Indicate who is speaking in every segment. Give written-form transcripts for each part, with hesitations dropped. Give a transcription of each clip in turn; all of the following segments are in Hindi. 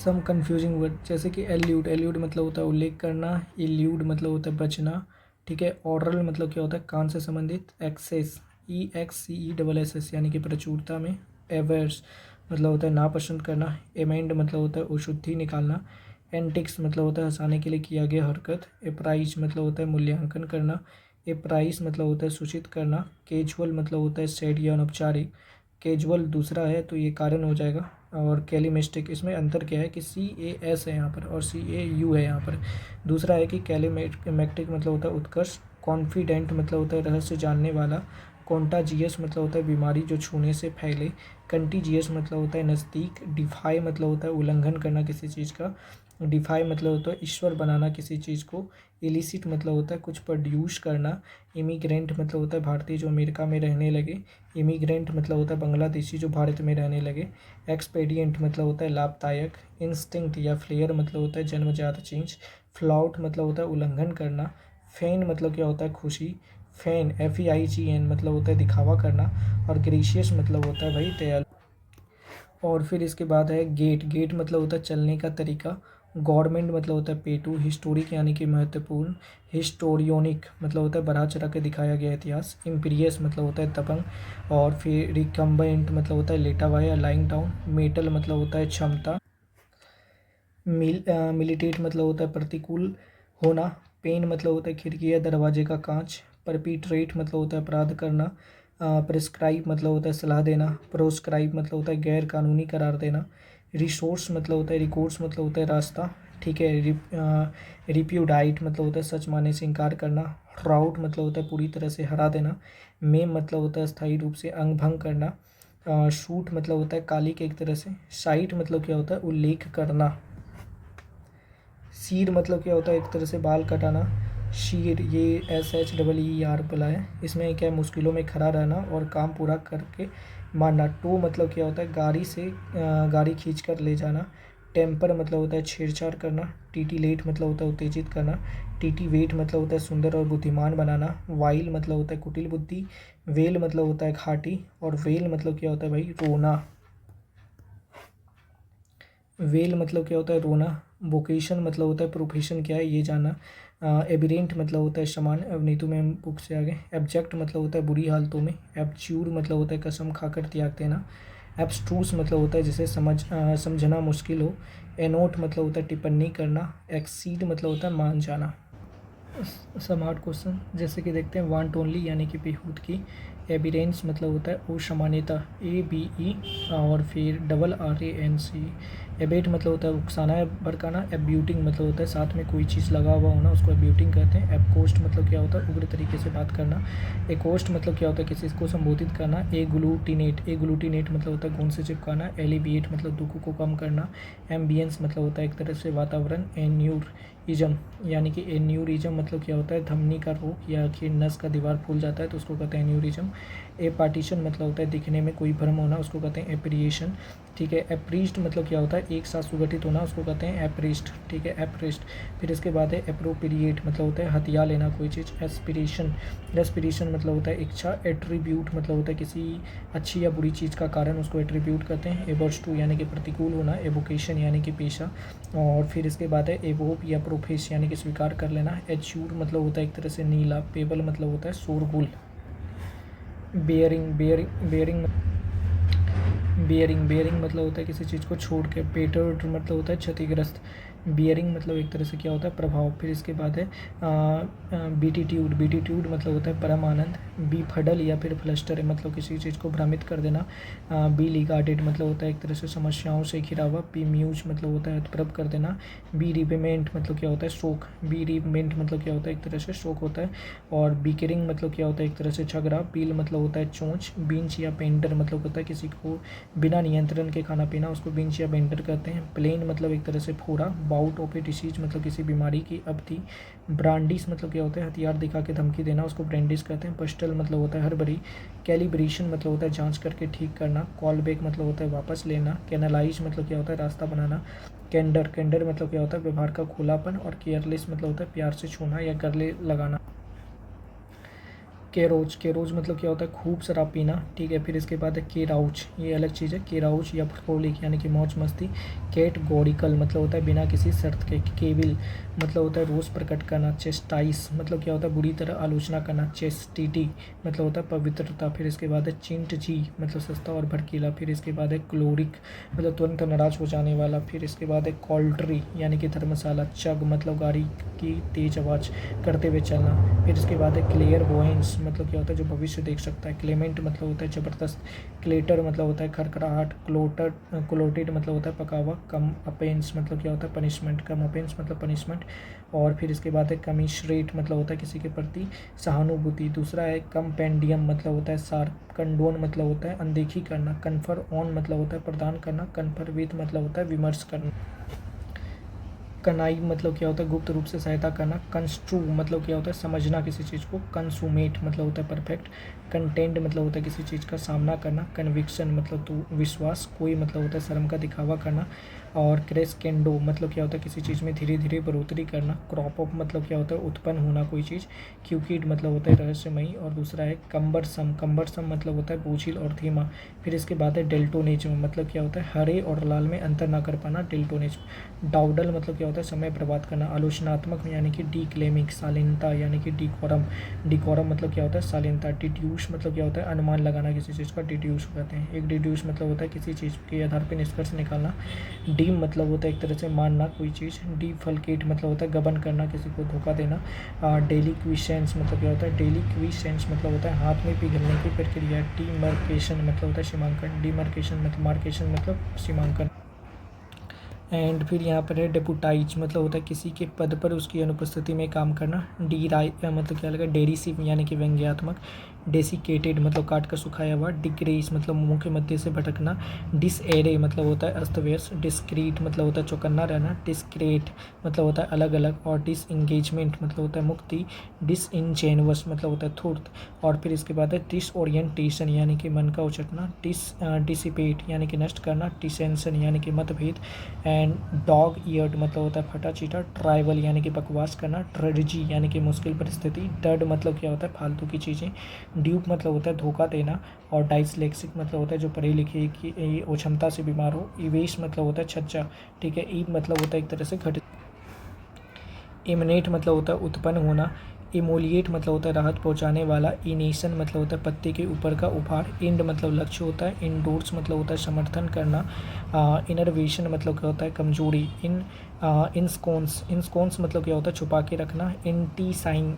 Speaker 1: सम कन्फ्यूजिंग वर्ड जैसे कि एल्यूड, एल्यूड मतलब होता है उल्लेख करना, इल्यूड मतलब होता है बचना, ठीक है। ऑरल मतलब क्या होता है कान से संबंधित, एक्सेस EXCESS यानी कि प्रचुरता में, एवर्स मतलब होता है नापसंद करना, एमेंड मतलब होता है अशुद्धि निकालना, एंटिक्स मतलब होता है हंसाने के लिए किया गया हरकत, एप्राइज मतलब होता है मूल्यांकन करना, एप्राइस मतलब होता है सूचित करना, कैजुअल मतलब होता है सेड या अनौपचारिक, कैजुअल दूसरा है तो ये कारण हो जाएगा, और कैलिमेस्टिक इसमें अंतर क्या है कि CAS है यहाँ पर और CAU है यहाँ पर। दूसरा है कि कैलिमेक्टिक मतलब होता है उत्कर्ष, कॉन्फिडेंट मतलब होता है रहस्य जानने वाला, कॉन्टाजियस मतलब होता है बीमारी जो छूने से फैले, कंटीजियस मतलब होता है नज़दीक, डिफाई मतलब होता है उल्लंघन करना किसी चीज़ का, डिफाई मतलब होता है ईश्वर बनाना किसी चीज़ को, इलिसिट मतलब होता है कुछ प्रोड्यूस करना, इमिग्रेंट मतलब होता है भारतीय जो अमेरिका में रहने लगे, इमिग्रेंट मतलब होता है बांग्लादेशी जो भारत में रहने लगे, एक्सपेडिएंट मतलब होता है लाभदायक, इंस्टिंक्ट या फ्लेयर मतलब होता है जन्मजात चेंज, फ्लाउट मतलब होता है उल्लंघन करना, फेन मतलब क्या होता है खुशी, फैन FEIGN मतलब होता है दिखावा करना, और ग्रेशियस मतलब होता है भाई दयालु। और फिर इसके बाद है गेट, गेट मतलब होता है चलने का तरीका, गवर्नमेंट मतलब होता है पेटू, हिस्टोरिक यानी कि महत्वपूर्ण, हिस्टोरियोनिक मतलब होता है बढ़ा चढ़ा के दिखाया गया इतिहास, इम्पीरियस मतलब होता है दबंग, और फिर रिकम्बेंट मतलब होता है लेटा हुआ या लाइंग डाउन, मेटल मतलब होता है क्षमता, मिलिटेट मतलब होता है प्रतिकूल होना, पेन मतलब होता है खिड़की या दरवाजे का कांच, परपिट्रेट मतलब होता है अपराध करना, प्रिस्क्राइब मतलब होता है सलाह देना, प्रोस्क्राइब मतलब होता है गैर कानूनी करार देना, रिसोर्स मतलब होता है रिकोर्स मतलब होता है रास्ता, ठीक है। रिप्यूडाइट मतलब होता है सच मानने से इनकार करना, राउट मतलब होता है पूरी तरह से हरा देना, मेम मतलब होता है स्थायी रूप से अंग भंग करना, शूट मतलब होता है काली के एक तरह से, साइट मतलब क्या होता है उल्लेख करना, शीर मतलब क्या होता है एक तरह से बाल कटाना, शीर ये SHEER बुला है, इसमें क्या है मुश्किलों में खड़ा रहना और काम पूरा करके मारना, टो मतलब क्या होता है गाड़ी से गाड़ी खींच कर ले जाना, टेम्पर मतलब होता है छेड़छाड़ करना, टीटीलेट मतलब होता है उत्तेजित करना, टीटीवेट मतलब होता है सुंदर और बुद्धिमान बनाना, वाइल मतलब होता है कुटिल बुद्धि, वेल मतलब होता है घाटी, और वेल मतलब क्या होता है भाई रोना, वेल मतलब क्या होता है रोना, वोकेशन मतलब होता है प्रोफेशन क्या है ये जानना, एबिरेंट मतलब होता है समान, अब नहीं तो मैं बुक से आगे, एब्जेक्ट मतलब होता है बुरी हालतों में, एब्च्यूर मतलब होता है कसम खाकर त्याग देना, एब्स्ट्रूस मतलब होता है जिसे समझना मुश्किल हो, एनोट मतलब होता है टिप्पणी करना, एक्सीड मतलब होता है मान जाना। सम हार्ड क्वेश्चन जैसे कि देखते हैं वांट ओनली यानी कि बेहूद की, एबिरेंस मतलब होता है असामान्यता ABE, और फिर RRANC, एबेट मतलब होता है उकसाना या भड़काना, एब्यूटिंग मतलब होता है साथ में कोई चीज़ लगा हुआ होना उसको एब्यूटिंग कहते हैं, एबकोस्ट मतलब क्या होता है उग्र तरीके से बात करना, एकोस्ट मतलब क्या होता है किसी को संबोधित करना, एग्लूटिनेट मतलब होता है गूंद से चिपकाना, एलिविएट मतलब दुख को कम करना, एम्बियंस मतलब होता है एक तरह से वातावरण, एन्यूरिज्म यानी कि एन्यूरिज्म मतलब क्या होता है धमनी का रोग या कि नस का दीवार फूल जाता है तो उसको कहते हैं एन्यूरिज्म, ए पार्टीशन मतलब होता है दिखने में कोई भ्रम होना उसको कहते हैं एप्रिएशन, ठीक है। एप्रीस्ट मतलब क्या होता है एक साथ सुगठित होना उसको कहते हैं एप्रिस्ट, ठीक है एप्रिस्ट। फिर इसके बाद है एप्रोप्रिएट मतलब होता है हथिया लेना कोई चीज़, एस्पिरेशन, रेस्पिरेशन मतलब होता है इच्छा, एट्रीब्यूट मतलब होता है किसी अच्छी या बुरी चीज़ का कारण उसको एट्रीब्यूट कहते हैं, एवर्स टू यानी कि प्रतिकूल होना, एवोकेशन यानी कि पेशा, और फिर इसके बाद है एवोप या प्रोफेस यानी कि स्वीकार कर लेना, एच्यूर मतलब होता है एक तरह से नीला, पेबल मतलब होता है शोरगुल, बेयरिंग मतलब होता है किसी चीज़ को छोड़ के, पेटर मतलब होता है क्षतिग्रस्त, बियरिंग मतलब एक तरह से क्या होता है प्रभाव। फिर इसके बाद है बीटीट्यूड मतलब होता है परम आनंद, बी फडल या फिर फ्लस्टर मतलब किसी चीज़ को भ्रमित कर देना, बी लिगार्डेड मतलब होता है एक तरह से समस्याओं से घिरा हुआ, बी म्यूज मतलब होता है हतप्रभ कर देना, बी रिपेमेंट मतलब क्या होता है शोक, बी रिपेमेंट मतलब क्या होता है एक तरह से शोक होता है, और बीकरिंग मतलब क्या होता है एक तरह से झगड़ा, पील मतलब होता है चोंच, बींच या पेंटर मतलब होता है किसी को बिना नियंत्रण के खाना पीना उसको बिंच या बेंटर कहते हैं, प्लेन मतलब एक तरह से फोड़ा, बाउट ऑफ ए डिसीज मतलब किसी बीमारी की अवधि, ब्रांडिस मतलब क्या होता है हथियार दिखा के धमकी देना उसको ब्रांडिस कहते हैं, पस्टल मतलब होता है हरबरी, कैलिब्रेशन मतलब होता है जांच करके ठीक करना, कॉलबैक मतलब होता है वापस लेना, कैनलाइज मतलब क्या होता है रास्ता बनाना, कैंडर मतलब क्या होता है व्यवहार का खुलापन, और केयरलेस मतलब होता है प्यार से छूना या गले लगाना। केरोज, केरोज मतलब क्या होता है खूब शराब पीना, ठीक है। फिर इसके बाद है केराउच, ये अलग चीज़ है, केराउच या फ्रोलिक यानी कि मौज मस्ती। कैटगोरिकल मतलब होता है बिना किसी शर्त के। केविल मतलब होता है रोष प्रकट करना। चेस्टाइस मतलब क्या होता है बुरी तरह आलोचना करना। चेस्टिटी मतलब होता है पवित्रता। फिर इसके बाद है चिंट जी मतलब सस्ता और भड़कीला। फिर इसके बाद है क्लोरिक मतलब तुरंत नाराज हो जाने वाला। फिर इसके बाद है कॉल्ट्री यानी कि धर्मशाला। चग मतलब गाड़ी की तेज आवाज़ करते हुए चलना। फिर इसके बाद है क्लियर वोइंस मतलब क्या होता है जो भविष्य देख सकता है। क्लेमेंट मतलब होता है ज़बरदस्त। क्लेटर मतलब होता है खरखराहट। क्लोटेड मतलब होता है पका हुआ। कम अपेंस मतलब क्या होता है पनिशमेंट। कम अपेंस मतलब पनिशमेंट। और फिर इसके बाद है कमिश्रेट मतलब होता है किसी के प्रति सहानुभूति। दूसरा है कंपेंडियम मतलब होता है सार। कंडोन मतलब होता है अनदेखी करना। कन्फर ऑन मतलब होता है प्रदान करना। कन्फर विद मतलब होता है विमर्श करना। कनाई मतलब क्या होता है गुप्त रूप से सहायता करना। कंस्ट्रू मतलब क्या होता है समझना किसी चीज़ को। कंसूमेट मतलब होता है परफेक्ट। कंटेंट मतलब होता है किसी चीज़ का सामना करना। कन्विक्शन मतलब तो विश्वास। कोई मतलब होता है शर्म का दिखावा करना। और क्रेस्केंडो मतलब क्या होता है किसी चीज़ में धीरे धीरे बढ़ोतरी करना। क्रॉप अप मतलब क्या होता है उत्पन्न होना कोई चीज़। क्यूकिड मतलब होता है रहस्यमयी। और दूसरा है कम्बरसम, कम्बरसम मतलब होता है बोझिल और धीमा। फिर इसके बाद है डेल्टोनिज्म मतलब क्या होता है हरे और लाल में अंतर ना कर पाना डेल्टोनिज्म। डाउडल मतलब क्या होता है समय बर्बाद करना। आलोचनात्मक यानी कि डीक्लेमिक। शालीनता यानी कि डिकोरम, डिकोरम मतलब क्या होता है शालीनता। डिड्यूस मतलब क्या होता है अनुमान लगाना किसी चीज़ का डिड्यूस कहते हैं। एक डिड्यूस मतलब होता है किसी चीज़ के आधार पर निष्कर्ष निकालना। डीम मतलब होता है एक तरह से मानना कोई चीज़। डीफल्केट मतलब होता है गबन करना किसी को धोखा देना। डेलिक्विशेंस मतलब क्या होता है डेलिक्विशेंस मतलब होता है हाथ में पिघलने की प्रक्रिया। डीमार्केशन मतलब होता है सीमांकन। डीमार्केशन मतलब मार्केशन मतलब सीमांकन। एंड फिर यहाँ पर है डेपुटाइज मतलब होता है किसी के पद पर उसकी अनुपस्थिति में काम करना। मतलब क्या लगा डेरिसिव यानी कि व्यंग्यात्मक। डेसिकेटेड मतलब काट कर सुखाया हुआ। डिग्रेस मतलब मुंह के मध्य से भटकना। डिसएरे मतलब होता है अस्त व्यस्त। डिस्क्रीट मतलब होता है चौकन्ना रहना। डिस्क्रेट मतलब होता है अलग अलग। और डिसइंगेजमेंट मतलब होता है मुक्ति। डिसइनजेनुअस मतलब होता है धूर्त। और फिर इसके बाद है डिसओरिएंटेशन यानी कि मन का उचटना। डिसिपेट यानी कि नष्ट करना। डिसेंशन यानी कि मतभेद। एंड डॉग ईयर्ड मतलब होता है फटा चीटा। ट्राइवल यानी कि बकवास करना। ट्रेडिजी यानी कि मुश्किल परिस्थिति। डड मतलब क्या होता है फालतू की चीज़ें। ड्यूप मतलब होता है धोखा देना। और डाइसलेक्सिक मतलब होता है जो पढ़े लिखे की अक्षमता से बीमार हो। इवेश मतलब होता है छज्जा, ठीक है। ईब मतलब होता है एक तरह से घटित। इमिनेट मतलब होता है उत्पन्न होना। इमोलिएट मतलब होता है राहत पहुंचाने वाला। इनेशन मतलब होता है पत्ते के ऊपर का उपहार। इंड मतलब लक्ष्य होता है। इंडोर्स मतलब होता है समर्थन करना। इनरवेशन मतलब क्या होता है कमजोरी। इंस्कोन्स, इंस्कोन्स मतलब क्या होता है छुपा के रखना। इंटीसिंग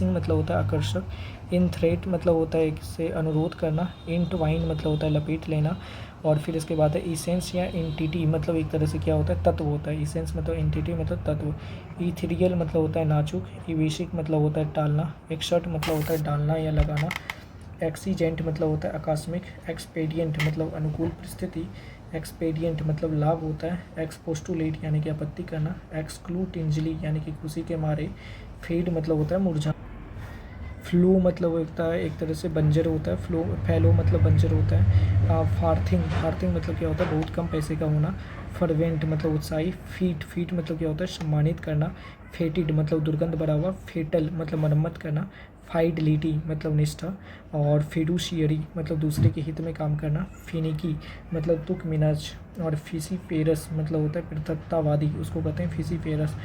Speaker 1: मतलब होता है आकर्षक। इन थ्रेट मतलब होता है इससे अनुरोध करना। इंटवाइन मतलब होता है लपेट लेना। और फिर इसके बाद है इसेंस या एंटिटी मतलब एक तरह से क्या होता है तत्व होता है। इसेंस मतलब एंटिटी मतलब तत्व। इथेरियल मतलब होता है नाजुक। इवेशिक मतलब होता है टालना। एक्सर्ट मतलब होता है डालना या लगाना। एक्सीजेंट मतलब होता है आकस्मिक। एक्सपेडिएंट मतलब अनुकूल परिस्थिति। एक्सपेडिएंट मतलब लाभ होता है। एक्सपोस्टुलेट यानी कि आपत्ति करना। एक्सक्लूटिंजली यानी कि खुशी के मारे। फेड मतलब होता है मुरझा। फ्लो मतलब होता है एक तरह से बंजर होता है। फ्लो फैलो मतलब बंजर होता है। फार्थिंग, फार्थिंग मतलब क्या होता है बहुत कम पैसे का होना। फर्वेंट मतलब उत्साही। फीट, फीट मतलब क्या होता है सम्मानित करना। फेटिड मतलब दुर्गंध भरा हुआ। फेटल मतलब मरम्मत करना। फाइडलिटी मतलब निष्ठा। और फिडुशियरी मतलब दूसरे के हित में काम करना। फिनिकी मतलब तुक मिनज। और फिसीफेरस मतलब होता है पृथकतावादी, उसको कहते हैं फिसीफेरस।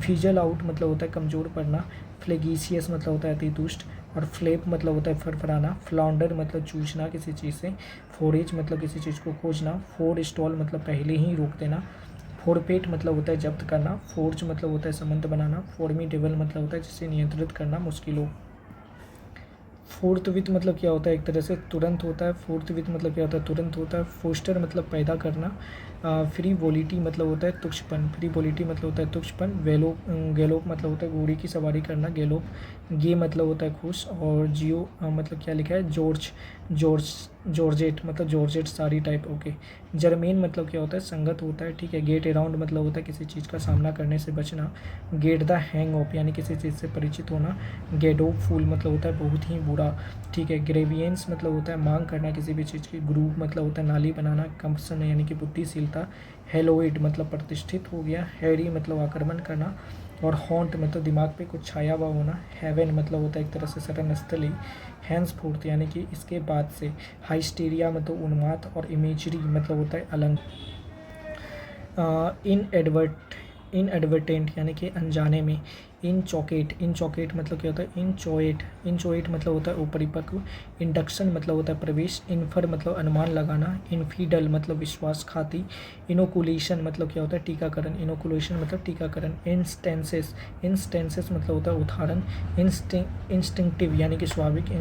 Speaker 1: फिजल आउट मतलब होता है कमज़ोर पड़ना। फ्लेगीसियस मतलब होता है अति दुष्ट। और फ्लेप मतलब होता है फरफराना। फ्लाउंडर मतलब चूसना किसी चीज़ से। फोरेज मतलब किसी चीज़ को खोजना। फोर स्टॉल मतलब पहले ही रोक देना। फोरपेट मतलब होता है जब्त करना। फोर्ज मतलब होता है संबंध बनाना। फॉर्मिडेबल मतलब होता है जिसे नियंत्रित करना मुश्किल हो। फोर्थ विथ मतलब क्या होता है एक तरह से तुरंत होता है। फोर्थ विथ मतलब क्या होता है तुरंत होता है। फोस्टर मतलब पैदा करना। फ्री वोलिटी मतलब होता है तुक्षपन। फ्री वोलिटी मतलब होता है तुक्षपन। गैलोप मतलब होता है घोड़े की सवारी करना गैलोप। गे मतलब होता है खुश। और जियो मतलब क्या लिखा है जॉर्ज जॉर्जेट मतलब जॉर्जेट साड़ी टाइप, ओके। जर्मेन मतलब क्या होता है संगत होता है, ठीक है। गेट अराउंड मतलब होता है किसी चीज़ का सामना करने से बचना। गेट द हैंग ऑफ यानी किसी चीज़ से परिचित होना। गेडोप फूल मतलब होता है बहुत ही बुरा, ठीक है। ग्रेवियंस मतलब होता है मांग करना किसी भी चीज़ की। ग्रूव मतलब होता है नाली बनाना। कंपसन यानी कि बुद्धिशीलता। हेलोइड मतलब प्रतिष्ठित हो गया। हैरी मतलब आक्रमण करना। और हॉन्ट मतलब दिमाग पे कुछ छाया हुआ होना। हेवन मतलब होता है एक तरह से शरण स्थली। हैंस फोर्थ यानी कि इसके बाद से। हाइस्टीरिया मतलब उन्माद। और इमेजरी मतलब होता है अलंग। इन एडवर्टेंट यानी कि अनजाने में। इन चौकेट मतलब क्या होता है इन चोएट मतलब होता है उपरिपक्व। इंडक्शन मतलब होता है प्रवेश। इन्फर मतलब अनुमान लगाना। इनफीडल मतलब विश्वासघाती। इनोकुलेशन मतलब क्या होता है टीकाकरण। इनोकुलेशन मतलब टीकाकरण। इंस्टेंसेस मतलब होता है उदाहरण। इंस्टिंक्टिव यानी कि स्वाभाविक।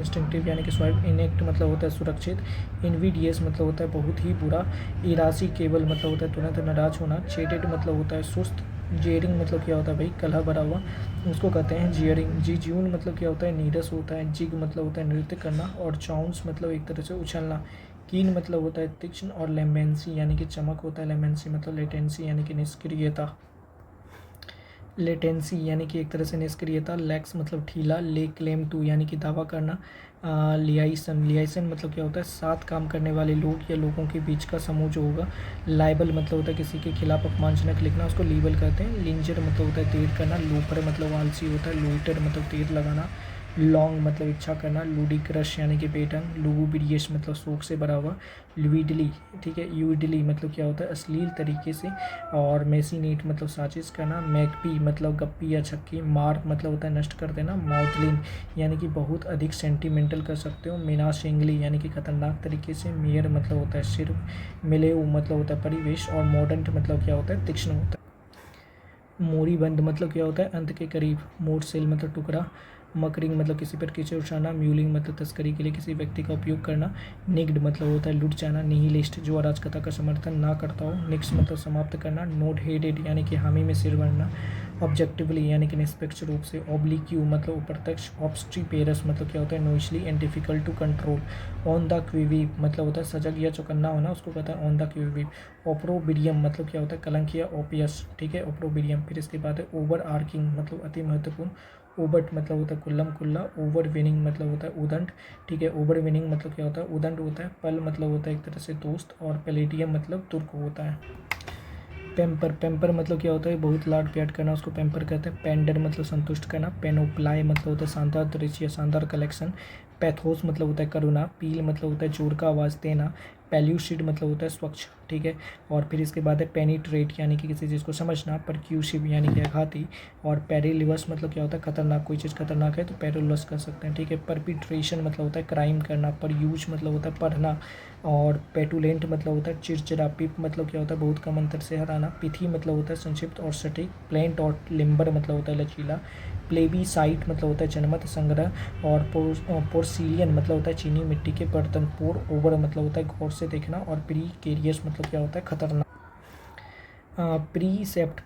Speaker 1: इनेक्ट मतलब होता है सुरक्षित। इनविडियस मतलब होता है बहुत ही बुरा। इरासिकेबल मतलब होता है तुरंत नाराज होना। चेटेड मतलब होता है सुस्त। जेयरिंग मतलब क्या होता है भाई कलह भरा हुआ, उसको कहते हैं जियरिंग। जिज्यून मतलब क्या होता है नीरस होता है। जिग मतलब होता है नृत्य करना। और चाउंस मतलब एक तरह से उछलना। कीन मतलब होता है तीक्ष्ण। और लेमेंसी यानी कि चमक होता है। लेमेंसी मतलब लेटेंसी यानी कि निष्क्रियता। लेटेंसी यानी कि एक तरह से निष्क्रियता। लैक्स मतलब ढीला। ले क्लेम टू यानी कि दावा करना। लियाइसन मतलब क्या होता है साथ काम करने वाले लोग या लोगों के बीच का समूह जो होगा। लाइबल मतलब होता है किसी के खिलाफ अपमानजनक लिखना, उसको लीबल कहते हैं। लिंजर मतलब होता है देर करना। लोफर मतलब आलसी होता है। लोइटर मतलब देर लगाना। लॉन्ग मतलब इच्छा करना। लूडिक्रश यानी कि बेढंग। लुगुबिडियस मतलब शोक से भरा हुआ। ल्यूडली ठीक है। यूडली मतलब क्या होता है अश्लील तरीके से। और मेसिनेट मतलब साजिश करना। मैकपी मतलब गप्पी या छक्की। मार मतलब होता है नष्ट कर देना। माउथलिन यानी कि बहुत अधिक सेंटिमेंटल कर सकते हो। मीनाशेंगली यानी कि खतरनाक तरीके से। मेयर मतलब होता है सिर। मिलेव मतलब होता है परिवेश। और मॉडर्न मतलब क्या होता है तीक्ष्ण होता है। मोरीबंद मतलब क्या होता है अंत के करीब। मोरसेल मतलब टुकड़ा। मकरिंग मतलब किसी पर कीचड़ उछालना। म्यूलिंग मतलब तस्करी के लिए किसी व्यक्ति का उपयोग करना। निग्ड मतलब होता है लुट जाना। निहिलिस्ट जो अराजकता का समर्थन ना करता हो। निक्स मतलब समाप्त करना। नोट हेडेड यानी कि हामी में सिर भरना। ऑब्जेक्टिवली यानी कि निष्पक्ष रूप से। ऑब्लिक्यू मतलब अप्रत्यक्ष। ऑब्स्ट्रीपेरस मतलब क्या होता है noisily and difficult to control. On the qui vive मतलब होता है सजग या चौकन्ना होना, उसको कहता है ऑन द क्विविव। ओप्रोबिडियम मतलब क्या होता है कलंक या ओपियस ठीक है ओप्रोबिडियम। फिर इसके बाद है ओवर आर्किंग मतलब अति महत्वपूर्ण। ओबट मतलब होता है कुल्लम कुल्ला। ओवर विनिंग मतलब होता है उदंड ठीक है। ओवर विनिंग मतलब क्या होता है उदंड होता है। पल मतलब होता है एक तरह से दोस्त। और पैलेडियम मतलब तुर्क होता है। पेम्पर मतलब क्या होता है बहुत लाड प्यार करना, उसको पेम्पर कहते हैं। पेंडर मतलब संतुष्ट करना। पेनोप्लाई मतलब होता है शानदार दृश्य या शानदार कलेक्शन। पैथोस मतलब होता है करुणा। पील मतलब होता है जोर का आवाज़ देना। पैल्यूसिड मतलब होता है स्वच्छ ठीक है। और फिर इसके बाद है पेनिट्रेट यानी कि किसी चीज़ को समझना। परक्यूसिव यानी कि आघाती। और पेरिलिवस मतलब क्या होता है खतरनाक, कोई चीज़ खतरनाक है तो पेरिलस कर सकते हैं ठीक है। परपिट्रेशन मतलब होता है क्राइम करना। पर यूज मतलब होता है पढ़ना। और पेटुलेंट मतलब होता है चिड़चिड़ा। पिप मतलब क्या होता है बहुत कम अंतर से हराना। पिथी मतलब होता है संक्षिप्त और सटीक। प्लेंट और लिम्बर मतलब होता है लचीला। प्लेबीसाइट मतलब होता है जनमत संग्रह। और पोर्सिलियन मतलब होता है चीनी मिट्टी के बर्तन। पोर ओवर मतलब होता है गौर से देखना। और प्री केरियस मतलब क्या होता है खतरनाक।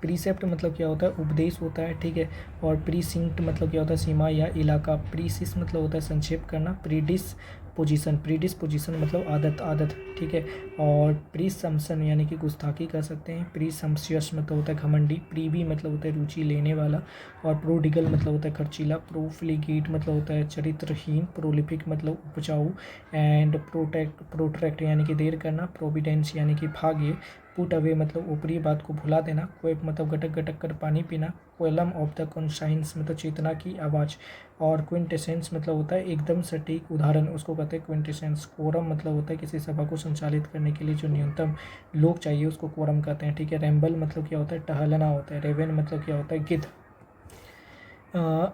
Speaker 1: प्रीसेप्ट मतलब क्या होता है उपदेश होता है ठीक है। और प्रीसिंक्ट मतलब क्या होता है सीमा या इलाका। प्रीसिस मतलब होता है संक्षेप करना। प्रीडिस पोजीशन मतलब आदत ठीक है। और प्रीसम्पशन यानी कि गुस्ताखी कर सकते हैं। प्रीसम्पशियस मतलब होता है घमंडी। प्रीवी मतलब होता है रुचि लेने वाला। और प्रोडिगल मतलब होता है खर्चीला। प्रोफ्लिगेट मतलब होता है चरित्रहीन। प्रोलिफिक मतलब उपजाऊ। एंड प्रोट्रैक्ट यानी कि देर करना। प्रोविडेंस यानी कि भाग्य। पुट अवे मतलब ऊपरी बात को भुला देना। क्वेप मतलब गटक गटक कर पानी पीना। कोलम ऑफ द कॉन्साइंस मतलब चेतना की आवाज़। और क्विंटेसेंस मतलब होता है एकदम सटीक उदाहरण, उसको कहते हैं क्विंटेसेंस। कोरम मतलब होता है किसी सभा को संचालित करने के लिए जो न्यूनतम लोग चाहिए उसको कोरम कहते हैं ठीक है। रैम्बल मतलब क्या होता है टहलना होता है। रेवेन मतलब क्या होता है गिद्ध।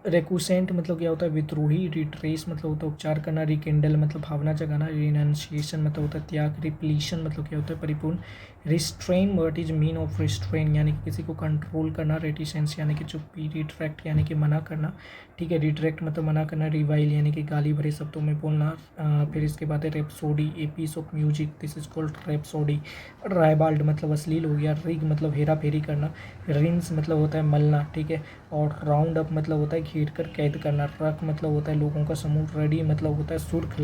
Speaker 1: रेकुसेंट मतलब क्या होता है विद्रोही। रिट्रेस मतलब होता है उपचार करना। रिकिंडल मतलब भावना जगाना। रिनंसिएशन मतलब होता है त्याग। रिप्लीशन मतलब क्या होता है परिपूर्ण। Restrain what is mean of restrain यानी कि किसी को कंट्रोल करना। रेटिसेंस यानी कि चुप्पी। रिट्रैक्ट यानी कि मना करना ठीक है। रिट्रैक्ट मतलब मना करना। रिवाइल यानी कि गाली भरे शब्दों में बोलना। फिर इसके बाद है rhapsody a piece of music this is called rhapsody. Ribald मतलब अश्लील हो गया। रिग मतलब हेरा फेरी करना। रिंस मतलब होता है मलना ठीक है। और राउंड अप मतलब होता है घेर कर कैद करना। रक मतलब होता है लोगों का समूह। रेडी मतलब होता है सुर्ख।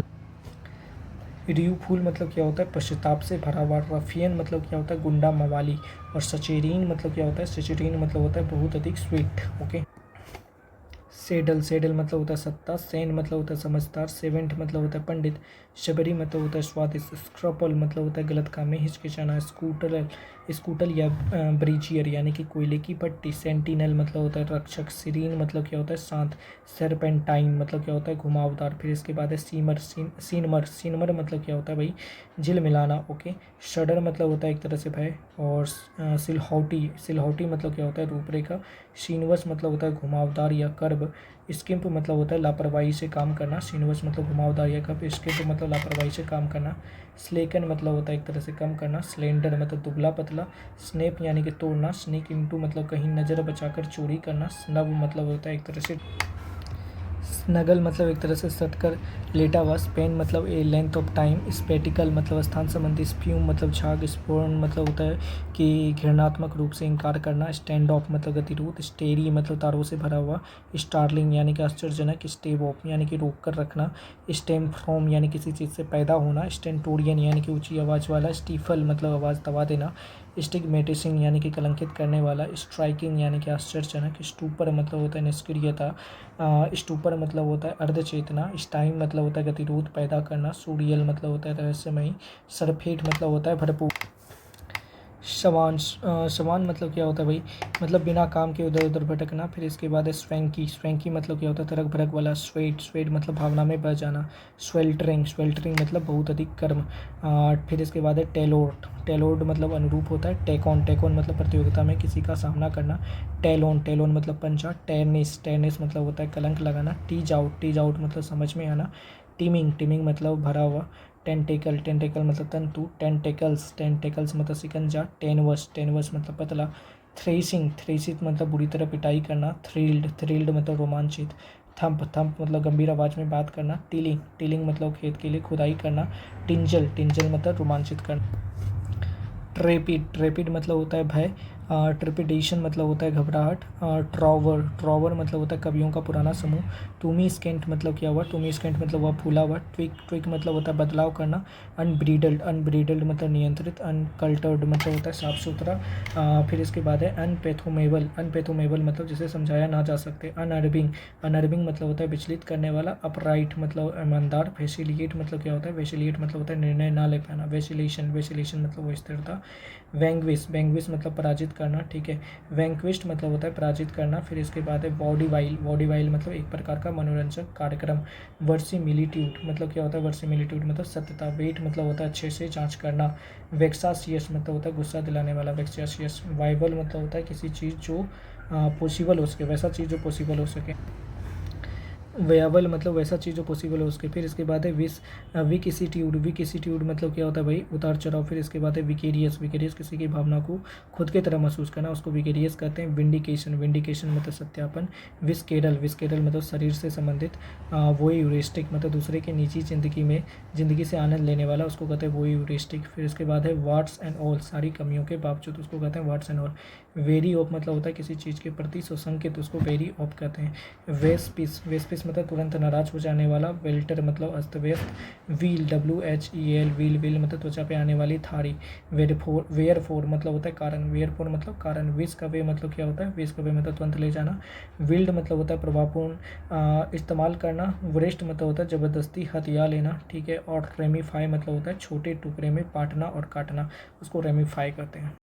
Speaker 1: रियूफुल मतलब क्या होता है पश्चाताप से भरा हुआ। रफियन मतलब क्या होता है गुंडा मवाली। और सचेरीन मतलब क्या होता है सचेरीन मतलब होता है बहुत अधिक स्वीट ओके। सेडल मतलब होता है सत्ता। सेन मतलब होता है समझदार। सेवेंट मतलब होता है पंडित। शबरी मतलब होता है स्वादिष्ट, स्क्रपल मतलब होता है गलतकामी, हिचकिचाना, स्कूटर स्कूटल या ब्रीचियर यानी कि कोयले की पट्टी, सेंटिनल मतलब होता है रक्षक, सीरीन मतलब क्या होता है शांत, सरपेंटाइन मतलब क्या होता है घुमावदार। फिर इसके बाद है सीमर सीनमर सीनमर मतलब क्या होता है भाई झिल मिलाना। ओके, शडर मतलब होता है एक तरह से भय, और सिलहौटी सिलहौटी मतलब क्या होता है रूपरेखा, शीनवश मतलब होता है घुमावदार या कर्व, स्किम्प मतलब होता है लापरवाही से काम करना, शीनवश मतलब घुमावदार या कर्व, स्किम्प मतलब लापरवाही से काम करना, स्लेकन मतलब होता है एक तरह से कम करना, स्लेंडर मतलब दुबला पतला, स्नेप यानी कि तोड़ना, स्नेक इनटू मतलब कहीं नज़र बचाकर चोरी करना, स्नब मतलब होता है एक तरह से स्नगल मतलब एक तरह से सटकर लेटा हुआ, स्पेन मतलब ए लेंथ ऑफ टाइम, स्पेटिकल मतलब स्थान संबंधी, स्प्यूम मतलब झाग, स्पोर्न मतलब होता है कि घृणात्मक रूप से इनकार करना, स्टैंड ऑफ मतलब गतिरोध, स्टेरी मतलब तारों से भरा हुआ, स्टार्लिंग यानी कि आश्चर्यजनक, स्टेव ऑफ यानी कि रोक कर रखना, स्टेम फ्रॉम यानी किसी चीज़ से पैदा होना, स्टेंटोरियन यानी कि ऊंची आवाज़ वाला, स्टीफल मतलब आवाज़ दबा देना, स्टिग्मेटिसिंग यानी कि कलंकित करने वाला, स्ट्राइकिंग यानी कि आश्चर्यजनक, स्टूपर मतलब होता है निष्क्रियता, स्टूपर मतलब होता है अर्धचेतना, स्टाइम मतलब होता है गतिरोध पैदा करना, सूडियल मतलब होता है रहस्यमयी, सरफेट मतलब होता है भरपूर, शवान शवान मतलब क्या होता है भाई मतलब बिना काम के इधर उधर भटकना। फिर इसके बाद है स्वैंकी स्वैंकी मतलब क्या होता है तरक भरक वाला, स्वेट स्वेट मतलब भावना में बह जाना, स्वेल्टरिंग स्वेल्टरिंग मतलब बहुत अधिक गर्म। फिर इसके बाद है टेलोर्ड टेलोर्ड मतलब अनुरूप होता है, टेकॉन टेकॉन मतलब प्रतियोगिता में किसी का सामना करना, टेलोन टेलोन मतलब पंचा, टेनिस टेनिस मतलब होता है कलंक लगाना, टीज आउट मतलब समझ में आना, टीमिंग टीमिंग मतलब भरा हुआ, टेंटेकल टेंटेकल मतलब तंतु, टेंटेकल्स टेंटेकल्स मतलब शिकंजा, टेनवस मतलब पतला, थ्रेसिंग थ्रेसित मतलब बुरी तरह पिटाई करना, थ्रिल्ड थ्रिल्ड मतलब रोमांचित, थंप थंप मतलब गंभीर आवाज़ में बात करना, टीलिंग टीलिंग मतलब खेत के लिए खुदाई करना, टिंजल टिंजल मतलब रोमांचित करना, ट्रेपिड ट्रेपिड मतलब होता है भय, ट्रिपिडेशन मतलब होता है घबराहट, ट्रॉवर ट्रॉवर मतलब होता है कवियों का पुराना समूह, टूमी स्केंट मतलब क्या हुआ टूमी स्केंट मतलब हुआ फूला हुआ, ट्विक ट्विक मतलब होता है बदलाव करना, अनब्रीडल्ड अनब्रीडल्ड मतलब नियंत्रित, अनकल्टर्ड मतलब होता है साफ सुथरा। फिर इसके बाद है अनपेथोमेबल अनपेथोमेबल मतलब जिसे समझाया ना जा सकते, अनअर्बिंग अनअर्बिंग मतलब होता है विचलित करने वाला, अपराइट मतलब ईमानदार, वेसिलिएट मतलब क्या होता है वेसिलिएट मतलब होता है निर्णय ना ले पाना, वेसिलेशन वेसिलेशन मतलब वो स्थिरता, वैंग्विस वैंग्विस मतलब पराजित करना, ठीक है, वैंक्विस्ट मतलब होता है पराजित करना। फिर इसके बाद है वॉडीवाइल मतलब एक प्रकार का मनोरंजक कार्यक्रम, वर्सिमिलिट्यूड मतलब क्या होता है वर्सिमिलिट्यूड मतलब सत्यता, वेट मतलब होता है अच्छे से जांच करना, वेक्सासियस मतलब होता है गुस्सा दिलाने वाला, वेक्सासियस, वाइबल मतलब होता है किसी चीज़ जो पॉसिबल हो सके, वैसा चीज़ जो पॉसिबल हो सके, वेएबल मतलब वैसा चीज़ जो पॉसिबल हो उसके। फिर इसके बाद है विकिसिट्यूड मतलब क्या होता है भाई उतार चढ़ाव। फिर इसके बाद है विकेरियस विकेरियस किसी की भावना को खुद की तरह महसूस करना, उसको विकेरियस कहते हैं। विंडिकेशन मतलब सत्यापन। विस्केरल मतलब शरीर से संबंधित। वो यूरिस्टिक मतलब दूसरे के निजी ज़िंदगी से आनंद लेने वाला, उसको कहते हैं वो यूरिस्टिक। फिर इसके बाद है वाट्स एंड ऑल सारी कमियों के बावजूद, उसको कहते हैं warts and all. Very of मतलब होता है किसी चीज़ के प्रति सुसंकेत, उसको वेरी ऑफ कहते हैं। वेस्पिस मतलब तुरंत नाराज हो जाने वाला, वेल्टर मतलब अस्त व्यस्त, WHEL व्हील मतलब त्वचा पे आने वाली थारी, वेयरफोर मतलब होता है कारण, वेयरफोर मतलब कारण, विस का वे मतलब क्या होता है विस का वे मतलब तुरंत ले जाना, विल्ड मतलब होता है प्रभावपूर्ण इस्तेमाल करना, वरिष्ठ मतलब होता है ज़बरदस्ती हथिया लेना, ठीक है। और रेमीफाई मतलब होता है छोटे टुकड़े में बांटना और काटना, उसको रेमीफाई करते हैं।